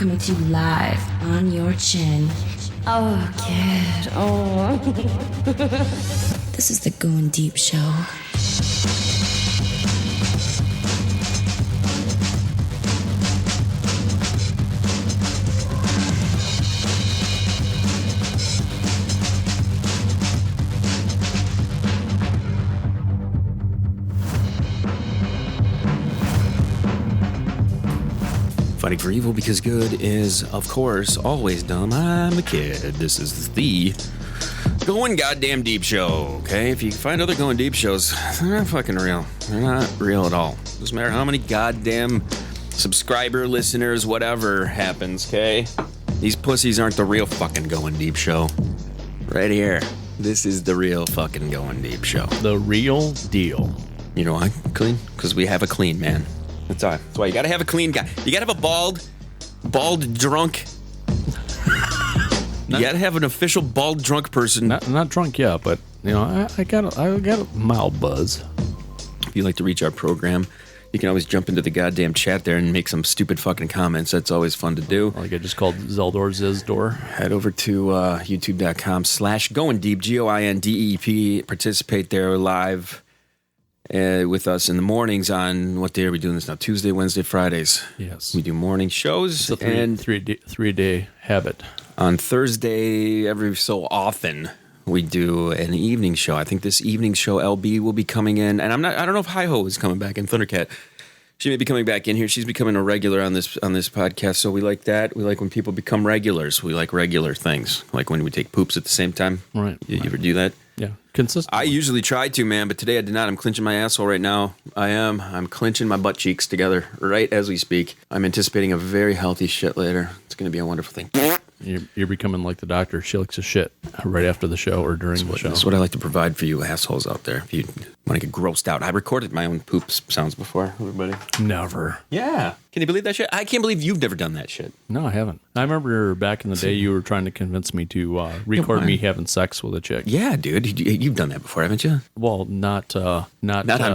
coming to you live on your chin. Oh, kid. Oh. This is the Going Deep Show. Fighting for evil because good is, of course, always dumb. I'm a kid. This is the Going Goddamn Deep Show, okay? If you find other Going Deep shows, they're not fucking real. They're not real at all. Doesn't matter how many goddamn subscriber, listeners, whatever happens, okay? These pussies aren't the real fucking Going Deep Show. Right here. This is the real fucking Going Deep Show. The real deal. You know why, Kleen? Because we have a clean man. That's why you gotta have a clean guy. You gotta have a bald drunk. You gotta have an official bald drunk person. Not drunk yet, but you know, I got a mild buzz. If you'd like to reach our program, you can always jump into the goddamn chat there and make some stupid fucking comments. That's always fun to do. Like I just called Zaldor Zizdor. Head over to youtube.com/goindeep, GOINDEP. Participate there live. With us in the mornings on, what day are we doing this now? Tuesday, Wednesday, Fridays. Yes. We do morning shows. It's a three-day habit. On Thursday, every so often, we do an evening show. I think this evening show, LB will be coming in. And I don't know if Hi-Ho is coming back in, Thundercat. She may be coming back in here. She's becoming a regular on this podcast, so we like that. We like when people become regulars. We like regular things, like when we take poops at the same time. Right. You ever do that? Yeah, consistent. I usually try to, man, but today I did not. I'm clenching my asshole right now. I'm clenching my butt cheeks together right as we speak. I'm anticipating a very healthy shit later. It's going to be a wonderful thing. You're becoming like the doctor. She likes a shit right after the show or during the show. That's what I like to provide for you assholes out there. If you want to get grossed out. I recorded my own poop sounds before, everybody. Never. Yeah. Can you believe that shit? I can't believe you've never done that shit. No, I haven't. I remember back in the day you were trying to convince me to record me having sex with a chick. Yeah, dude. You've done that before, haven't you? Well, not on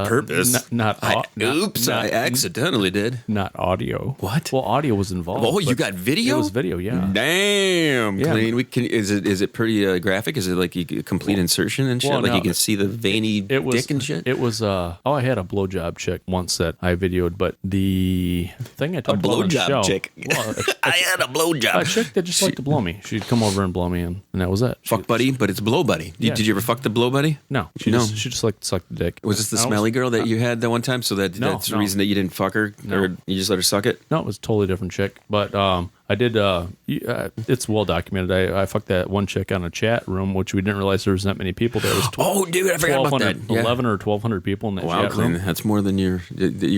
purpose. Oops, I accidentally did. Not audio. What? Well, audio was involved. Oh, you got video? It was video, yeah. Damn, yeah. Kleen. Is it pretty graphic? Is it like a complete insertion and shit? You can see the veiny dick and shit? It was, I had a blowjob chick once that I videoed, but the thing I talked about on the show. Chick. Well, I had a blowjob. A chick that just liked to blow me. She'd come over and blow me, and that was it. Fuck buddy, but it's blow buddy. Yeah. Did you ever fuck the blow buddy? No. She just liked to suck the dick. Was this the smelly girl that you had that one time? So that's the reason that you didn't fuck her? No. Or you just let her suck it? No, it was a totally different chick. But I did, it's well documented. I fucked that one chick on a chat room, which we didn't realize there was that many people there. It was dude, I forgot about that. 11 or 1,200 people in that chat room. That's more than your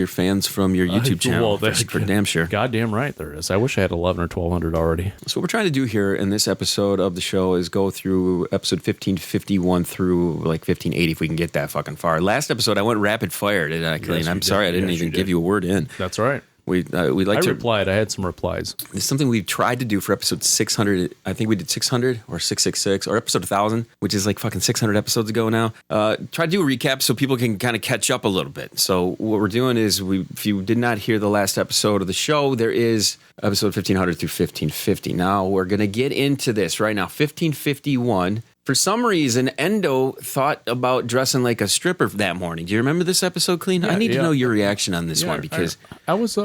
fans from your YouTube channel. Well, for damn sure. Goddamn right there is. I wish I had 11 or 1,200 already. So what we're trying to do here in this episode of the show is go through episode 1551 through like 1580 if we can get that fucking far. Last episode I went rapid fire, did I, Kleen? I'm sorry I didn't even give you a word in. That's right. We replied. I had some replies. It's something we've tried to do for episode 600. I think we did 600 or 666 or episode 1000, which is like fucking 600 episodes ago now. Try to do a recap so people can kind of catch up a little bit. So what we're doing is if you did not hear the last episode of the show, there is episode 1500 through 1550. Now we're going to get into this right now. 1551. For some reason, Endo thought about dressing like a stripper that morning. Do you remember this episode, Kleen? I need to know your reaction on this one because I was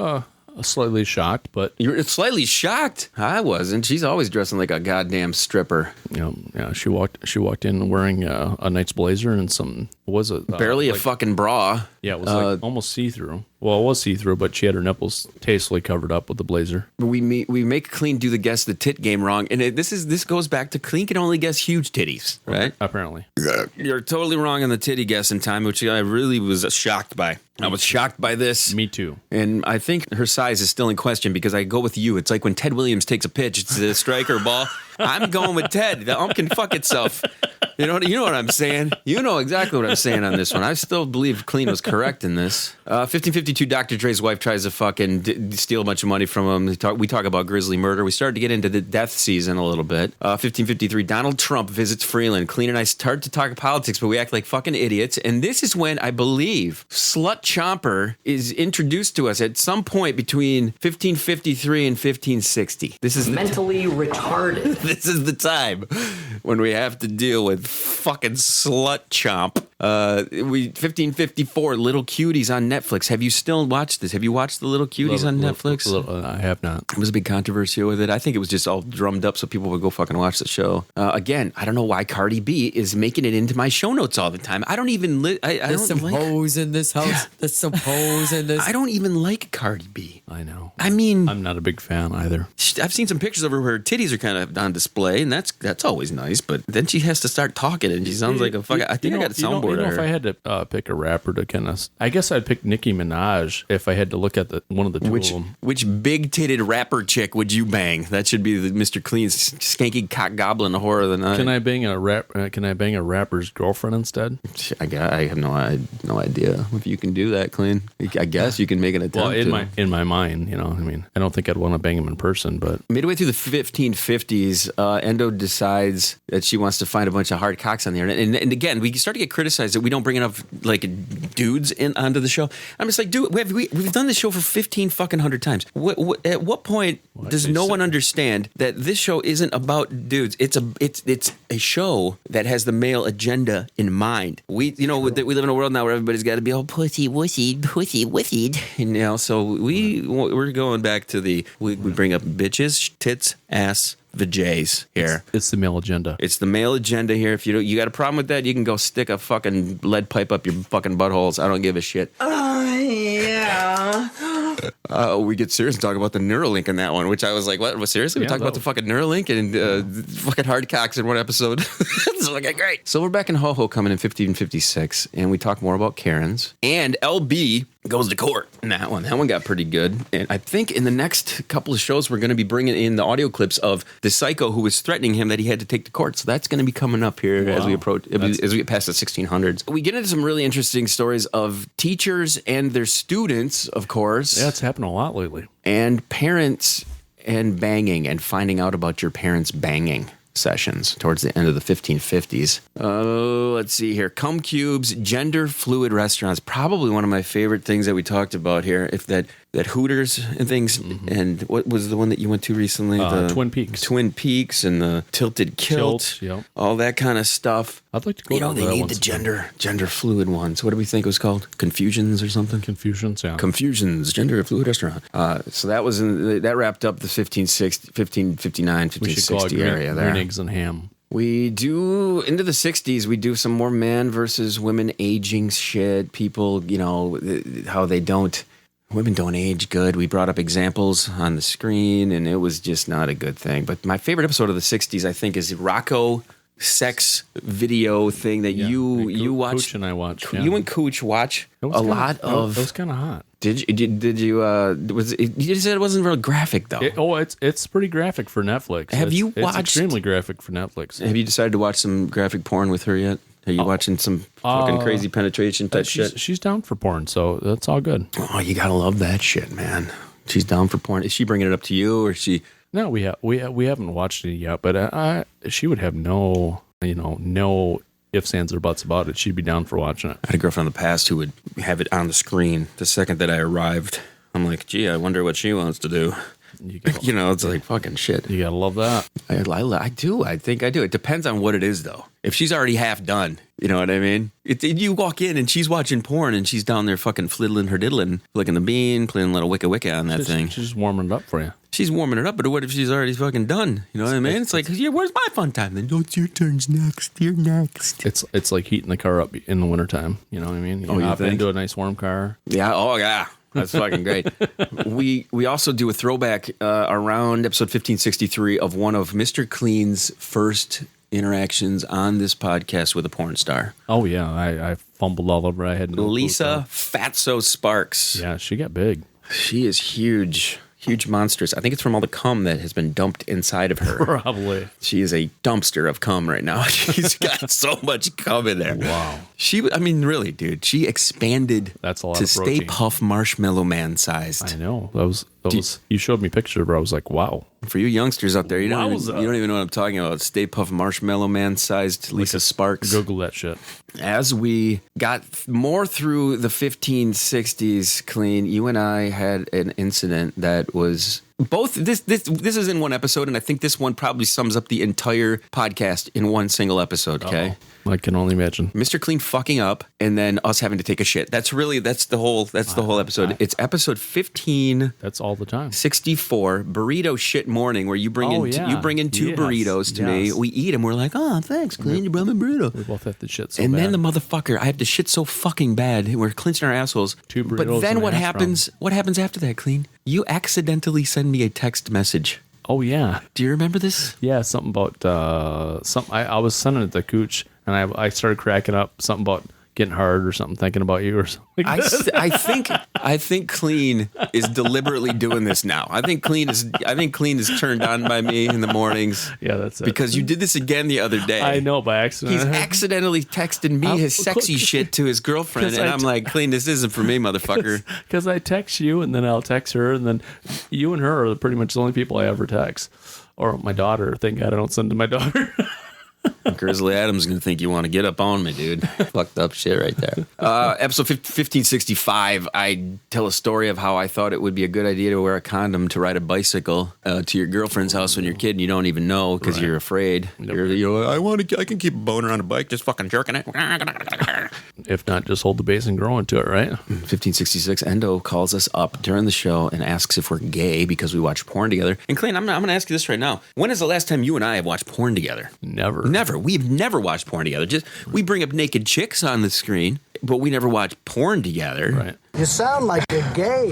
slightly shocked, but you're slightly shocked. I wasn't. She's always dressing like a goddamn stripper. Yeah. She walked in wearing a Knight's blazer and some barely a fucking bra. Yeah, it was like almost see-through. Well, it was see-through, but she had her nipples tastefully covered up with the blazer. We make Kleen do the guess the tit game wrong, and this goes back to Kleen can only guess huge titties, right? Apparently. You're totally wrong on the titty guessing time, which I really was shocked by. I was shocked by this. Me too. And I think her size is still in question because I go with you. It's like when Ted Williams takes a pitch, it's a strike or ball. I'm going with Ted. The ump can fuck itself. You know what I'm saying. You know exactly what I'm saying on this one. I still believe Kleen was correct in this. 1552, Dr. Dre's wife tries to fucking steal a bunch of money from him. We talk about grisly murder. We started to get into the death season a little bit. 1553, Donald Trump visits Freeland. Kleen and I start to talk politics, but we act like fucking idiots. And this is when I believe Slut Chomper is introduced to us at some point between 1553 and 1560. This is mentally retarded. This is the time when we have to deal with fucking Slut Chomp. 1554, Little Cuties on Netflix. Have you still watched this? Have you watched the Little Cuties on Netflix? I have not. There was a big controversy with it. I think it was just all drummed up so people would go fucking watch the show. Again, I don't know why Cardi B is making it into my show notes all the time. I don't even. There's some hoes in this house. Yeah. There's some hoes in this. I don't even like Cardi B. I know. I mean, I'm not a big fan either. I've seen some pictures of her where her titties are kind of on display, and that's always nice. But then she has to start talking, and she sounds like a fucking. I think I got a soundboard. If I had to pick a rapper to kind of, I guess I'd pick Nicki Minaj if I had to look at one of the two of them. Which big titted rapper chick would you bang? That should be the Mr. Clean's skanky cock goblin horror of the night. Can I bang a rapper's girlfriend instead? I have no idea if you can do that, Kleen. I guess you can make an attempt. Well, in my mind, I mean, I don't think I'd want to bang him in person, but midway through the 1550s, Endo decides that she wants to find a bunch of hard cocks on the internet, and again, we start to get criticized that we don't bring enough like dudes onto the show. I'm just like, dude, we've done this show for 1,500 times. At what point does no one understand that this show isn't about dudes? It's a show that has the male agenda in mind. We live in a world now where everybody's got to be all pussy wussied, so we're going back to we bring up bitches, tits, ass, vajays here. It's the male agenda. It's the male agenda here. If you got a problem with that, you can go stick a fucking lead pipe up your fucking buttholes. I don't give a shit. Yeah. We get serious and talk about the Neuralink in that one, which I was like, what? Seriously? We talk about the fucking Neuralink and fucking hard cocks in one episode. It's like, great. So we're back in Ho-Ho coming in 1556, and we talk more about Karens. And LB goes to court in that one. That one got pretty good. And I think in the next couple of shows, we're going to be bringing in the audio clips of the psycho who was threatening him that he had to take to court. So that's going to be coming up here as we approach, as we get past the 1600s. We get into some really interesting stories of teachers and their students, of course. Yeah, it's happened a lot lately. And parents and banging and finding out about your parents' banging sessions towards the end of the 1550s. Let's see here. Cum cubes, gender fluid restaurants. Probably one of my favorite things that we talked about here. If that Hooters and things. Mm-hmm. And what was the one that you went to recently? The Twin Peaks. Twin Peaks and the tilted kilt. Yep. All that kind of stuff. I'd like to go to they need the gender fluid ones. What do we think it was called? Confusions or something? Confusions, yeah. Confusions, gender fluid restaurant. So that was that wrapped up the 1559, 1560 area there. Green eggs and ham. We do, into the 60s, we do some more man versus women aging shit. People, how women don't age good. We brought up examples on the screen, and it was just not a good thing. But my favorite episode of the 60s, I think, is Rocco Sex video thing that you watched. Cooch and I watched. Yeah. You and Cooch watch a lot of. It was kind of hot. Did you? You said it wasn't real graphic though. It's pretty graphic for Netflix. It's extremely graphic for Netflix. Have you decided to watch some graphic porn with her yet? Are you watching some fucking crazy penetration type shit? She's down for porn, so that's all good. Oh, you gotta love that shit, man. She's down for porn. Is she bringing it up to you, or is she? No, we haven't watched it yet, but she would have no ifs, ands, or buts about it. She'd be down for watching it. I had a girlfriend in the past who would have it on the screen the second that I arrived. I'm like, gee, I wonder what she wants to do. It's like fucking shit. You gotta love that. I do. I think I do. It depends on what it is, though. If she's already half done, you know what I mean? You walk in and she's watching porn and she's down there fucking fliddling her diddling, flicking the bean, playing a little wicka wicka on that thing. She's just warming it up for you. She's warming it up, but what if she's already fucking done? You know what I mean? It's like, where's my fun time? Then it's your turn's next. You're next. It's like heating the car up in the wintertime. You know what I mean? You hop into a nice warm car. Yeah. Oh, yeah. That's fucking great. We also do a throwback around episode 1563 of one of Mr. Kleen's first interactions on this podcast with a porn star. Oh, yeah. I fumbled all over. I had no Lisa Fatso Sparks. Yeah, she got big. She is huge. Huge monstrous. I think it's from all the cum that has been dumped inside of her. Probably. She is a dumpster of cum right now. She's got so much cum in there. Wow. I mean, really, dude. She expanded That's a lot to of Stay protein. Puft Marshmallow Man sized. I know. That was. You showed me pictures, but I was like, wow. For you youngsters out there, you don't even know what I'm talking about. Stay Puft Marshmallow Man sized Lisa Sparks. Google that shit. As we got more through the 1560s, Kleen, you and I had an incident that was both. This is in one episode, and I think this one probably sums up the entire podcast in one single episode. Okay. Uh-oh. I can only imagine. Mr. Kleen fucking up, and then us having to take a shit. That's the whole episode. It's episode 15. That's all the time. 64 burrito shit morning, where you bring in two burritos to me. We eat them. We're like, oh, thanks, Kleen. You brought me a burrito. We both have to shit so and bad. then the motherfucker, I have to shit so fucking bad. We're clenching our assholes. Two burritos. But then and what a hash happens? brown. What happens after that, Kleen? You accidentally send me a text message. Oh yeah. Do you remember this? Yeah, something about something. I was sending it to Cooch, and I started cracking up. Something about getting hard or something, thinking about you or something. Like that. I think Kleen is deliberately doing this now. I think Kleen is turned on by me in the mornings. Yeah, that's it. Because you did this again the other day. I know, by accident. He's accidentally texted me his sexy shit to his girlfriend, and I'm like, Kleen, this isn't for me, motherfucker. Because I text you, and then I'll text her, and then you and her are pretty much the only people I ever text. Or my daughter. Thank God I don't send to my daughter. Grizzly Adams is going to think you want to get up on me, dude. Fucked up shit right there. Episode 1565, I tell a story of how I thought it would be a good idea to wear a condom to ride a bicycle to your girlfriend's house when you're a kid and you don't even know because you're afraid. You're I can keep a boner on a bike, just fucking jerking it. If not, just hold the base and grow into it, right? 1566, Endo calls us up during the show and asks if we're gay because we watch porn together. And Kleen, I'm going to ask you this right now. When is the last time you and I have watched porn together? Never. We've never watched porn together. We bring up naked chicks on the screen, but we never watch porn together. Right. You sound like you're gay.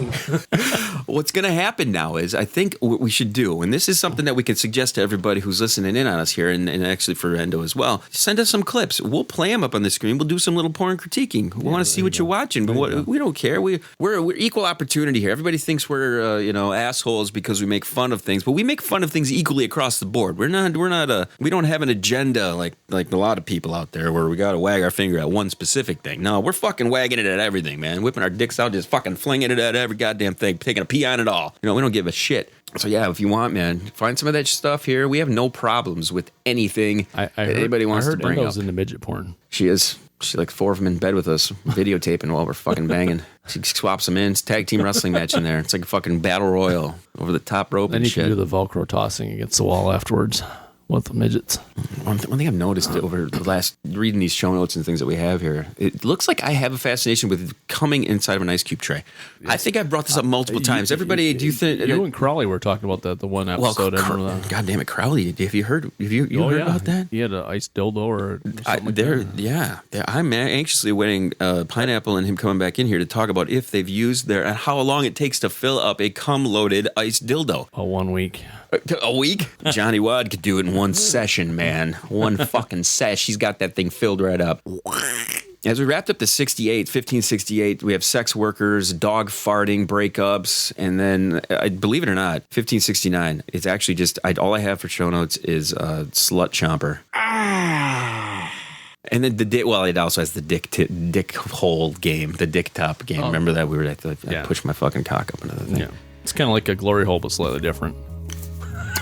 What's going to happen now is I think what we should do, and this is something that we can suggest to everybody who's listening in on us here, and actually for Endo as well, send us some clips. We'll play them up on the screen. We'll do some little porn critiquing. We want to see what you're watching, but we don't care. We're equal opportunity here. Everybody thinks we're assholes because we make fun of things, but we make fun of things equally across the board. We don't have an agenda like a lot of people out there where we got to wag our finger at one specific thing. No, we're fucking wagging it at everything, man. Whipping our dicks out, just fucking flinging it at every goddamn thing, taking a pee on it all. We don't give a shit. So yeah, if you want, man, find some of that stuff here. We have no problems with anything anybody wants to bring Endo's up. into midget porn. She is. She like four of them in bed with us, videotaping while we're fucking banging. She swaps them in. It's a tag team wrestling match in there. It's like a fucking battle royal over the top rope Then and you shit. can do the Velcro tossing against the wall afterwards with the midgets. One thing I've noticed over the last reading these show notes and things that we have here, it looks like I have a fascination with coming inside of an ice cube tray. I think I've brought this up multiple times. Everybody, do you think you and Crowley were talking about that the one episode? I remember that. God damn it, Crowley! Have you heard? Have you heard about that? He had an ice dildo or something. I'm anxiously awaiting Pineapple and him coming back in here to talk about if they've used and how long it takes to fill up a cum-loaded ice dildo. 1 week. A week? Johnny Wad could do it in one session, man. One fucking sesh. He's got that thing filled right up. As we wrapped up the 1568, we have sex workers, dog farting, breakups, and then, believe it or not, 1569. It's actually just, all I have for show notes is Slut Chomper. And then it also has the dick hole game, the dick top game. Remember that? I pushed my fucking cock up into the thing. Yeah. It's kind of like a glory hole, but slightly different.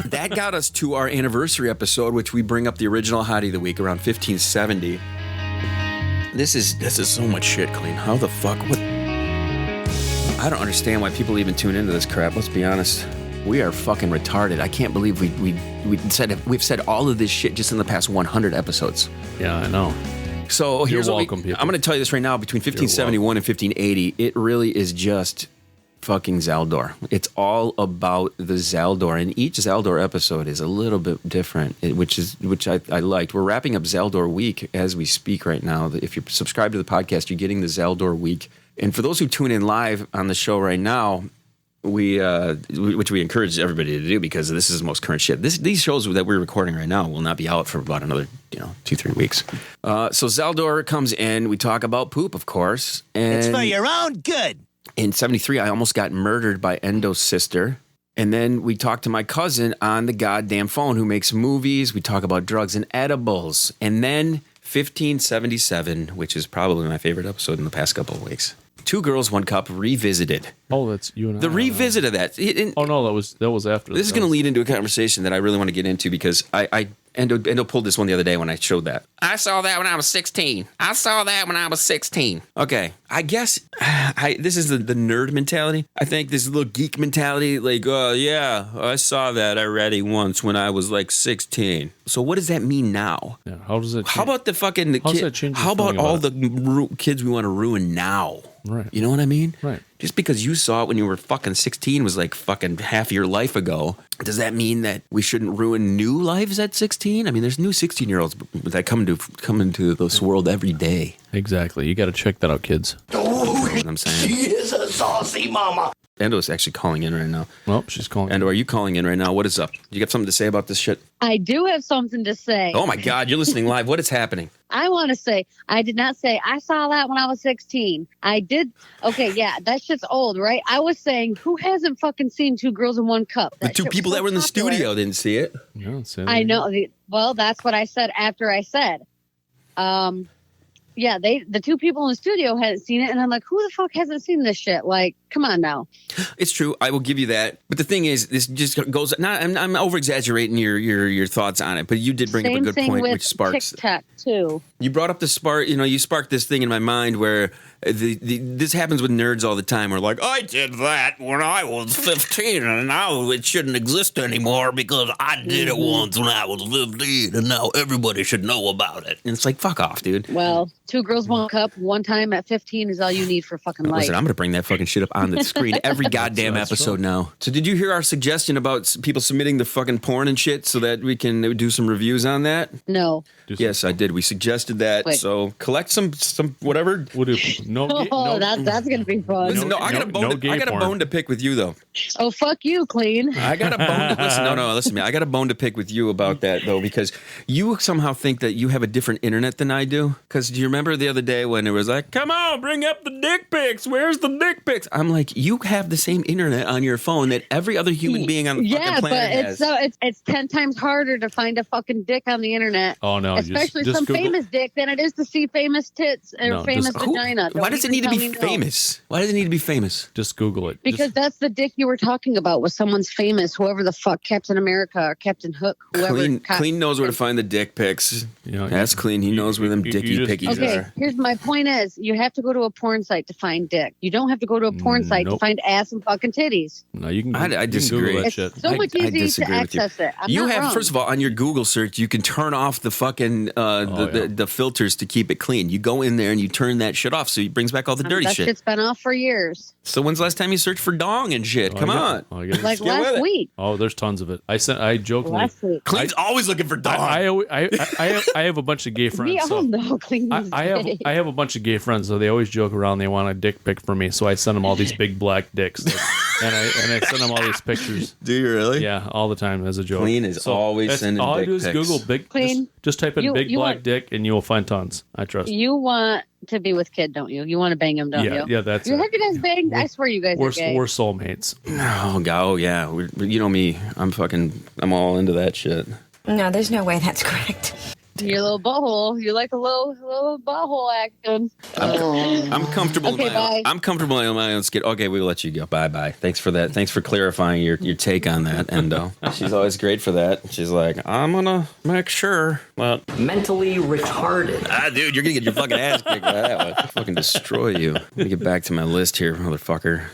That got us to our anniversary episode, which we bring up the original Hottie of the Week around 1570. This is so much shit, Kleen. How the fuck? What? I don't understand why people even tune into this crap. Let's be honest. We are fucking retarded. I can't believe we've said all of this shit just in the past 100 episodes. Yeah, I know. So here's You're what welcome, people. I'm going to tell you this right now. Between 1571 and 1580, it really is just fucking Zaldor. It's all about the Zaldor, and each Zaldor episode is a little bit different, which I liked. We're wrapping up Zaldor week as we speak right now. If you're subscribed to the podcast, you're getting the Zaldor week. And for those who tune in live on the show right now, which we encourage everybody to do because this is the most current shit. These shows that we're recording right now will not be out for about another 2-3 weeks. So Zaldor comes in. We talk about poop, of course, and it's for your own good. In 73, I almost got murdered by Endo's sister. And then we talk to my cousin on the goddamn phone who makes movies. We talk about drugs and edibles. And then 1577, which is probably my favorite episode in the past couple of weeks. Two Girls, One Cup revisited. Oh, that's you and I. The revisit of that. Oh no, that was after. This is going to lead into a conversation that I really want to get into because Endo pulled this one the other day when I showed that. I saw that when I was 16. I saw that when I was 16. Okay, I guess this is the nerd mentality. I think this little geek mentality, like, oh yeah, I saw that already once when I was like 16. So what does that mean now? Yeah, how does it? How about the fucking? How about all the kids we want to ruin now? Right. You know what I mean? Right. Just because you saw it when you were fucking 16 was like fucking half your life ago, does that mean that we shouldn't ruin new lives at 16? I mean, there's new 16-year-olds that come into this world every day. Exactly. You got to check that out, kids. You know what I'm saying? She is a saucy mama. Endo is actually calling in right now. Well, she's calling. Endo, are you calling in right now? What is up? You got something to say about this shit? I do have something to say. Oh my God, you're listening live. What is happening? I want to say, I did not say, I saw that when I was 16. I did. Okay, yeah, that shit's old, right? I was saying, who hasn't fucking seen Two Girls in One Cup? The two people that were in the studio didn't see it. Yeah, I know. Well, that's what I said after I said. Yeah, the two people in the studio hadn't seen it, and I'm like, who the fuck hasn't seen this shit? Like, come on now. It's true. I will give you that. But the thing is, this just goes. I'm over exaggerating your thoughts on it, but you did bring up a good point, which sparks. TikTok too. You brought up the spark. You know, you sparked this thing in my mind where this happens with nerds all the time. We're like, I did that when I was 15, and now it shouldn't exist anymore because I did it once when I was 15, and now everybody should know about it. And it's like, fuck off, dude. Well, Two Girls, One Cup, one time at 15 is all you need for fucking life. Listen, I'm going to bring that fucking shit up on the screen every goddamn episode now. So did you hear our suggestion about people submitting the fucking porn and shit so that we can do some reviews on that? No. Yes, I did. We suggested that. Wait. So collect some whatever. That's going to be fun. Listen, I got a bone to pick with you, though. Oh, fuck you, Kleen. I got a bone to listen to me. I got a bone to pick with you about that, though, because you somehow think that you have a different internet than I do. Because do you remember the other day when it was like, come on, bring up the dick pics. Where's the dick pics? I'm like, you have the same internet on your phone that every other human being on the fucking planet has. Yeah, but it's 10 times harder to find a fucking dick on the internet. Oh, no. Especially just some Google. famous dick than it is to see famous tits or famous vagina. Why does it need to be famous? Why does it need to be famous? Just Google it. Because that's the dick you were talking about was someone's famous, whoever the fuck, Captain America or Captain Hook, whoever. Clean knows where to find the dick pics. That's Clean. He knows where them dicky pickies are. Okay, here's my point is, you have to go to a porn site to find dick. You don't have to go to a porn site to find ass and fucking titties. No, you can. I disagree. That shit. It's so much easier to access it. You have, first of all, on your Google search, you can turn off the fucking the filters to keep it clean. You go in there and you turn that shit off, so it brings back all the dirty that shit. That shit's been off for years. So when's the last time you searched for dong and shit? Come on. Like last week. Oh, there's tons of it. I jokingly. Last week. Clean's always looking for dong. I have a bunch of gay friends. We all know Clean. I have a bunch of gay friends, so they always joke around. They want a dick pic for me, so I send them all these big black dicks, and I send them all these pictures. Do you really? Yeah, all the time as a joke. Clean is always sending all dick I do is pics. Google big. Clean. Just type in big black dick, and you will find tons. I trust. You want to be with Kid, don't you? You want to bang him, don't you? Yeah, that's you it. have you guys banged? I swear you guys are gay. We're soulmates. Oh yeah. You know me. I'm all into that shit. No, there's no way that's correct. Your little butthole. You like a little butthole action. I'm comfortable. Okay, bye. I'm comfortable in my own skin. Okay, we'll let you go. Bye. Thanks for that. Thanks for clarifying your take on that, Endo. She's always great for that. She's like, I'm gonna make sure. Well, mentally retarded. Dude, you're gonna get your fucking ass kicked by that one. I'll fucking destroy you. Let me get back to my list here, motherfucker.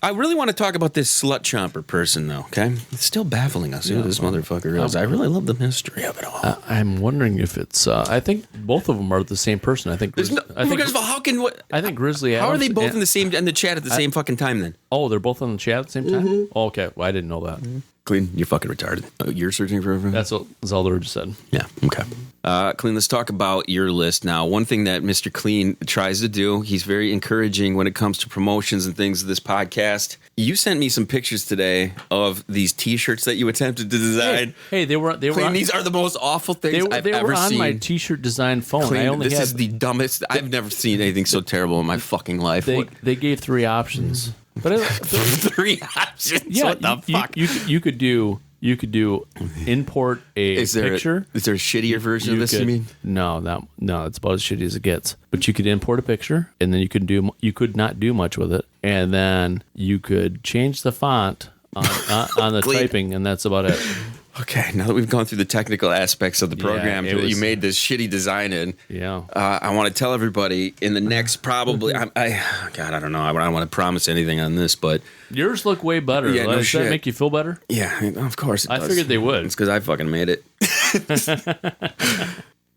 I really want to talk about this Slut Chomper person, though, okay? It's still baffling us who this motherfucker is. I really love the mystery of it all. I'm wondering if it's... I think both of them are the same person. I think first of all, how can... I think Grizzly Adams... How are they both in the chat at the same fucking time, then? Oh, they're both on the chat at the same time? Mm-hmm. Oh, okay. Well, I didn't know that. Mm-hmm. Clean, you're fucking retarded. You're searching for everything? That's what Zaldor just said. Yeah, okay. Clean, let's talk about your list now. One thing that Mr. Clean tries to do, he's very encouraging when it comes to promotions and things of this podcast. You sent me some pictures today of these T-shirts that you attempted to design. Hey, they were Clean, on, these are the most awful things I've they ever were on seen. my T-shirt design phone. Clean, is the dumbest. I've never seen anything so terrible in my fucking life. They gave 3 options. But Three options. yeah, What the fuck? you could do import a picture. Is there a shittier version of this? You mean? No, it's about as shitty as it gets. But you could import a picture, and then you could not do much with it, and then you could change the font on the typing, and that's about it. Okay, now that we've gone through the technical aspects of the program that you made this shitty design in, I want to tell everybody in the next probably, God, I don't know, I don't want to promise anything on this, but yours look way better. Yeah, Does that make you feel better? Yeah, of course it does. I figured they would. It's because I fucking made it.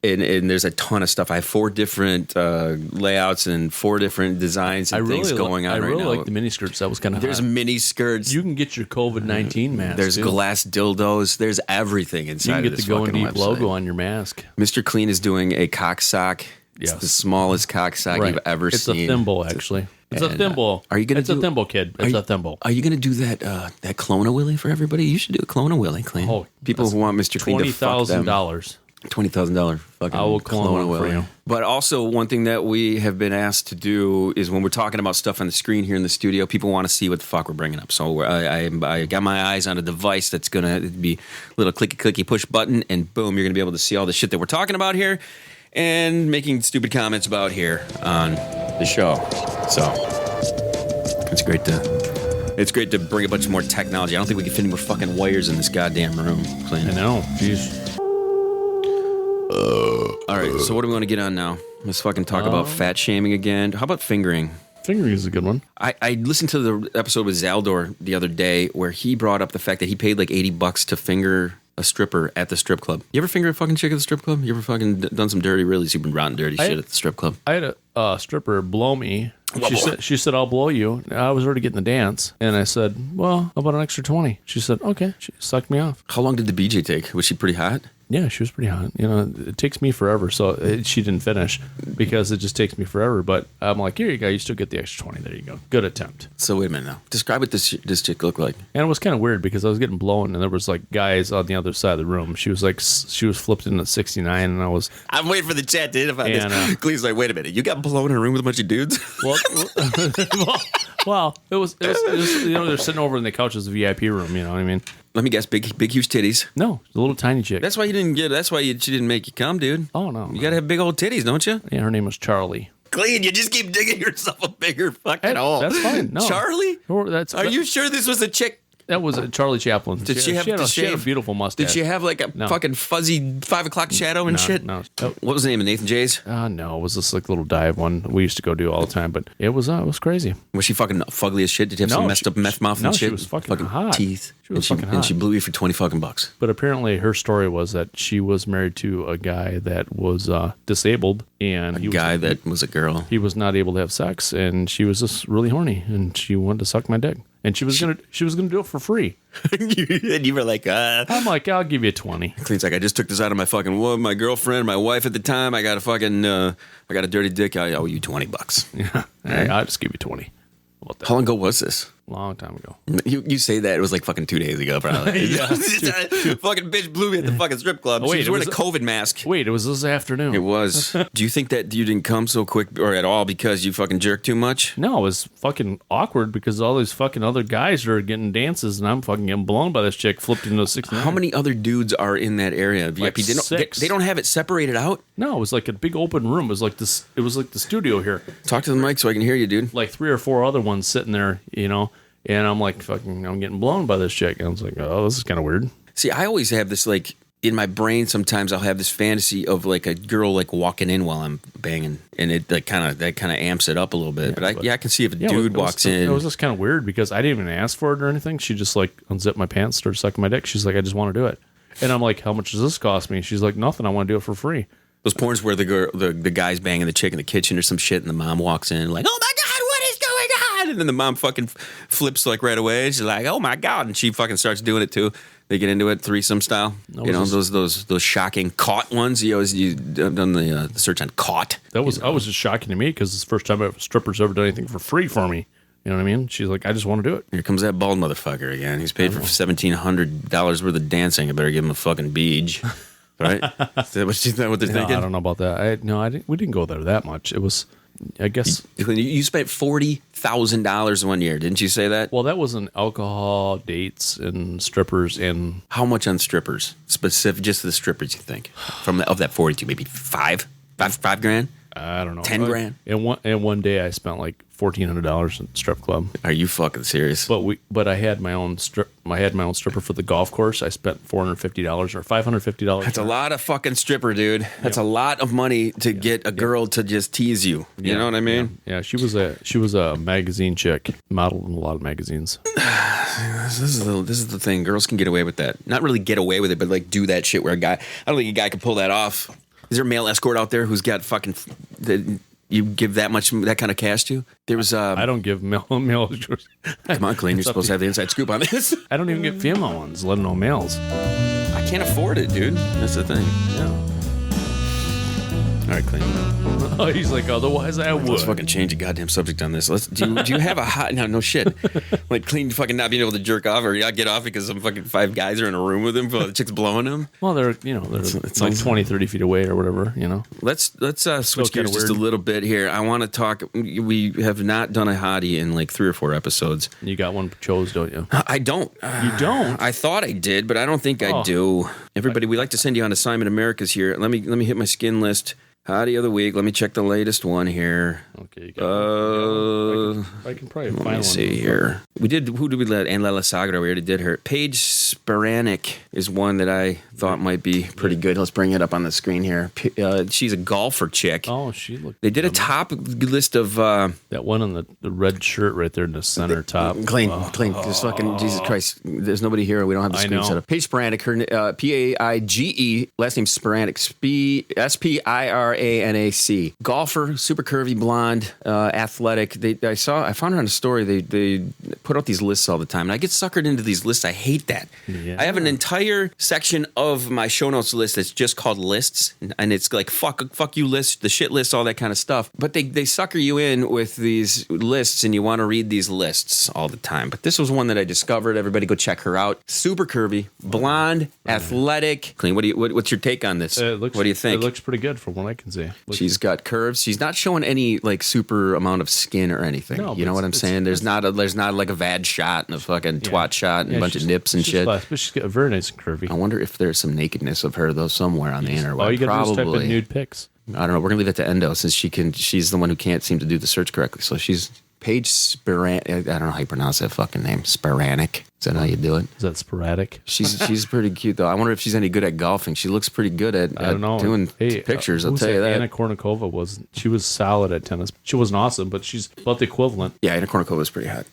And there's a ton of stuff. I have 4 different layouts and 4 different designs and things going on right now. I really like the mini skirts. That was kind of There's mini skirts. You can get your COVID-19 mask. There's glass dildos. There's everything inside of this fucking website. You can get the Goin Deep logo on your mask. Mr. Kleen is doing a cock sock. It's the smallest cock sock you've ever seen. It's a thimble, actually. It's a thimble. Are you gonna It's a thimble, kid. It's a thimble. Are you going to do that Clone a Willy for everybody? You should do a Clone a Willy, Kleen. Oh, people who want Mr. Kleen to fuck them. $20,000. $20,000 fucking I will clone a one for Willy. you. But also, one thing that we have been asked to do is when we're talking about stuff on the screen here in the studio, people want to see what the fuck we're bringing up. So I got my eyes on a device that's going to be a little clicky push button, and boom, you're going to be able to see all the shit that we're talking about here and making stupid comments about here on the show. So it's great to bring a bunch more technology. I don't think we can fit any more fucking wires in this goddamn room. Kleen. I know. Jeez. All right, so what do we want to get on now? Let's fucking talk about fat shaming again. How about fingering? Fingering is a good one. I listened to the episode with Zaldor the other day where he brought up the fact that he paid like $80 to finger a stripper at the strip club. You ever finger a fucking chick at the strip club? You ever fucking done some dirty, really super rotten dirty shit at the strip club? I had a stripper blow me. She said, I'll blow you. I was already getting the dance. And I said, well, how about an extra 20? She said, okay. She sucked me off. How long did the BJ take? Was she pretty hot? Yeah, she was pretty hot. You know, it takes me forever. So she didn't finish because it just takes me forever. But I'm like, here you go. You still get the extra 20. There you go. Good attempt. So wait a minute now. Describe what this chick looked like. And it was kind of weird because I was getting blown and there was like guys on the other side of the room. She was flipped in at 69 and I was... I'm waiting for the chat to hit about this. Cleve's like, wait a minute. You got blown in a room with a bunch of dudes? Well, it was you know, they're sitting over in the couch as a VIP room, you know what I mean? Let me guess, big huge titties. No, a little tiny chick. That's why you didn't get. That's why she didn't make you come, dude. Oh no, you gotta have big old titties, don't you? Yeah, her name was Charlie. Kleen, you just keep digging yourself a bigger fucking hole. That's fine. No, Charlie. Are you sure this was a chick? That was a Charlie Chaplin. Did she have a beautiful mustache? Did she have like a fucking fuzzy 5 o'clock shadow and shit? No. What was the name of Nathan J's? No, it was this like little dive one we used to go do all the time. But it was crazy. Was she fucking fugly as shit? Did you have some messed up meth mouth and shit? She was fucking hot. Teeth. She was fucking hot. And she blew you for $20. But apparently her story was that she was married to a guy that was disabled, and that was a girl. He was not able to have sex, and she was just really horny, and she wanted to suck my dick. And she was gonna do it for free. And you were like, I'm like, I'll give you 20. Kleen's like, I just took this out of my girlfriend, my wife at the time. I got a dirty dick. I owe you $20. Yeah, right. I'll just give you 20. How long ago was this? Long time ago. You say that it was like fucking 2 days ago, probably. Fucking bitch blew me at the fucking strip club. She was wearing a COVID mask. Wait, it was this afternoon. It was. Do you think that you didn't come so quick or at all because you fucking jerked too much? No, it was fucking awkward because all these fucking other guys are getting dances and I'm fucking getting blown by this chick flipped into a 69. How many other dudes are in that area? Like VIP? six. They don't have it separated out? No, it was like a big open room. It was like this. It was like the studio here. Talk to the mic so I can hear you, dude. Like 3 or 4 other ones sitting there, you know. And I'm like, I'm getting blown by this chick. And I was like, oh, this is kind of weird. See, I always have this, like, in my brain, sometimes I'll have this fantasy of, like, a girl, like, walking in while I'm banging. And it like, kind of amps it up a little bit. But I can see if a dude walks in. It was just kind of weird because I didn't even ask for it or anything. She just, like, unzipped my pants, started sucking my dick. She's like, I just want to do it. And I'm like, how much does this cost me? She's like, nothing. I want to do it for free. Those porns where the guy's banging the chick in the kitchen or some shit and the mom walks in like, oh, my God, what is going on? And then the mom fucking flips like right away. She's like, oh my God. And she fucking starts doing it too. They get into it threesome style. Those shocking caught ones. You've done the search on caught. That was just shocking to me because it's the first time a stripper's ever done anything for free for me. You know what I mean? She's like, I just want to do it. Here comes that bald motherfucker again. He's paid for $1,700 worth of dancing. I better give him a fucking beach. Right? Is that what they're thinking? I don't know about that. We didn't go there that much. It was I guess. You spent $40,000 one year, didn't you say that? Well, that was an alcohol, dates, and strippers, and How much on strippers? Specific, just the strippers, you think? Of that 42, maybe $5 grand? I don't know, 10 grand? And one day I spent like $1,400 in strip club. Are you fucking serious? But I had my own stripper for the golf course. I spent $450 or $550. That's a lot of fucking stripper, dude. That's a lot of money to get a girl to just tease you. You know what I mean? Yeah, she was a magazine chick, modeled in a lot of magazines. This is the thing. Girls can get away with that. Not really get away with it, but like do that shit where I don't think a guy can pull that off. Is there a male escort out there who's got fucking you give that kind of cash to? There was I don't give male. Come on, Kleen. You're supposed to have the inside scoop on this. I don't even get female ones, let alone males. I can't afford it, dude. That's the thing. Yeah. All right, Kleen. Oh, he's like, otherwise I would. Let's fucking change the goddamn subject on this. Do you have a hot... No shit. Like, Kleen fucking not being able to jerk off or not get off because some fucking 5 guys are in a room with him while the chick's blowing him? Well, they're it's like 20, 30 feet away or whatever, you know? Let's switch gears just a little bit here. I want to talk... We have not done a hottie in like 3 or 4 episodes. You got one chose, don't you? I don't. You don't? I thought I did, but I don't think I do. Everybody, we like to send you on assignment America's here. Let me hit my skin list. Hottie of the week. Let me check the latest one here. Okay. I can probably find one. Let me see here. Who did we let? And Lela Sagra. We already did her. Paige Spiranac is one that I thought might be pretty good. Let's bring it up on the screen here. She's a golfer chick. Oh, she looked. They did a top list of that one on the red shirt right there in the center top. Clean. Just fucking Jesus Christ. There's nobody here. We don't have the screen set up. Paige Spiranac. Her Paige. Last name Spiranac. Spiranac. Golfer, super curvy blonde, athletic. I found her on a story. They put out these lists all the time, and I get suckered into these lists. I hate that. Yeah. I have an entire section of my show notes list that's just called lists, and it's like fuck you list, the shit list, all that kind of stuff. But they sucker you in with these lists, and you want to read these lists all the time. But this was one that I discovered. Everybody go check her out. Super curvy, blonde, athletic. Clean. What's your take on this? What do you think? It looks pretty good from what I can see. She's got curves. She's not showing any like super amount of skin or anything. No, you know what I'm saying? There's not like a vad shot and a fucking twat shot and a bunch of nips and shit. But she's got very nice and curvy. I wonder if there's some nakedness of her though somewhere on the interweb. All you got to do is type in nude pics. I don't know. We're gonna leave it to Endo since she's the one who can't seem to do the search correctly. So she's Paige Spiranac. I don't know how you pronounce that fucking name. Spiranac. Is that how you do it? Is that sporadic? She's pretty cute though. I wonder if she's any good at golfing. She looks pretty good at doing pictures. I'll tell you that. Anna Kournikova was solid at tennis. She wasn't awesome, but she's about the equivalent. Yeah, Anna Kournikova is pretty hot.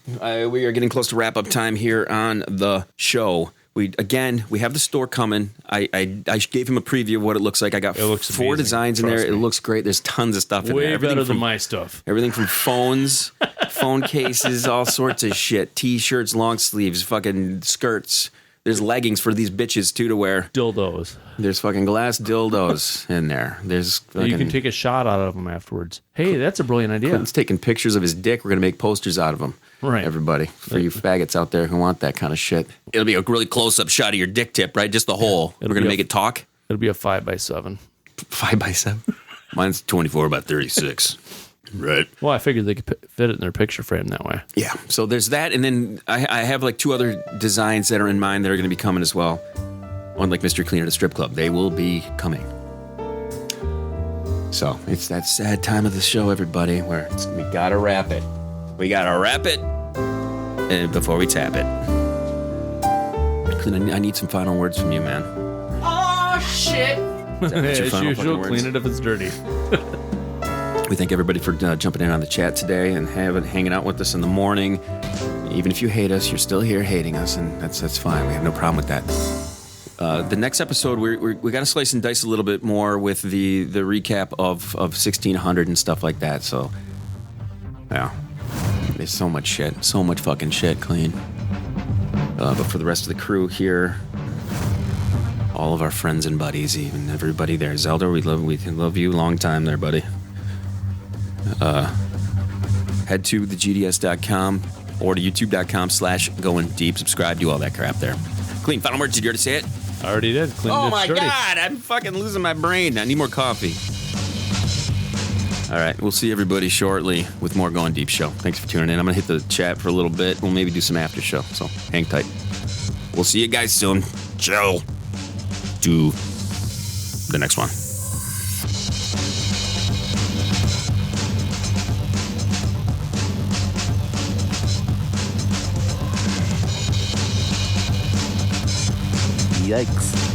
We are getting close to wrap up time here on the show. We have the store coming. I gave him a preview of what it looks like. I got 4 designs in there. It looks great. There's tons of stuff in there. Way better than my stuff. Everything from phones, phone cases, all sorts of shit. T-shirts, long sleeves, fucking skirts. There's leggings for these bitches too to wear. Dildos. There's fucking glass dildos in there. There's fucking, you can take a shot out of them afterwards. Hey, that's a brilliant idea. Clinton's taking pictures of his dick. We're gonna make posters out of them. Right, everybody, for you faggots out there who want that kind of shit. It'll be a really close-up shot of your dick tip, right? Just the hole. We're gonna make it talk. It'll be a 5x7. 5x7. Mine's 24 by 36. Right. Well, I figured they could fit it in their picture frame that way. Yeah. So there's that, and then I have like 2 other designs that are in mind that are going to be coming as well. Unlike Mr. Clean at a strip club, they will be coming. So it's that sad time of the show, everybody, where we gotta wrap it. We gotta wrap it before we tap it. Clean, I need some final words from you, man. Oh shit! As usual, clean it if it's dirty. We thank everybody for jumping in on the chat today and hanging out with us in the morning. Even if you hate us, you're still here hating us, and that's fine. We have no problem with that. The next episode, we got to slice and dice a little bit more with the recap of 1600 and stuff like that. So, yeah, there's so much shit, so much fucking shit, Clean. But for the rest of the crew here, all of our friends and buddies, even everybody there, Zaldor, we love you, long time there, buddy. Head to thegds.com or to youtube.com/goindeep. Subscribe, do all that crap there. Clean, final words. Did you already say it? I already did. Clean oh my God, I'm fucking losing my brain. I need more coffee. All right. We'll see everybody shortly with more Going Deep show. Thanks for tuning in. I'm going to hit the chat for a little bit. We'll maybe do some after show. So hang tight. We'll see you guys soon. Ciao. To the next one. Yikes.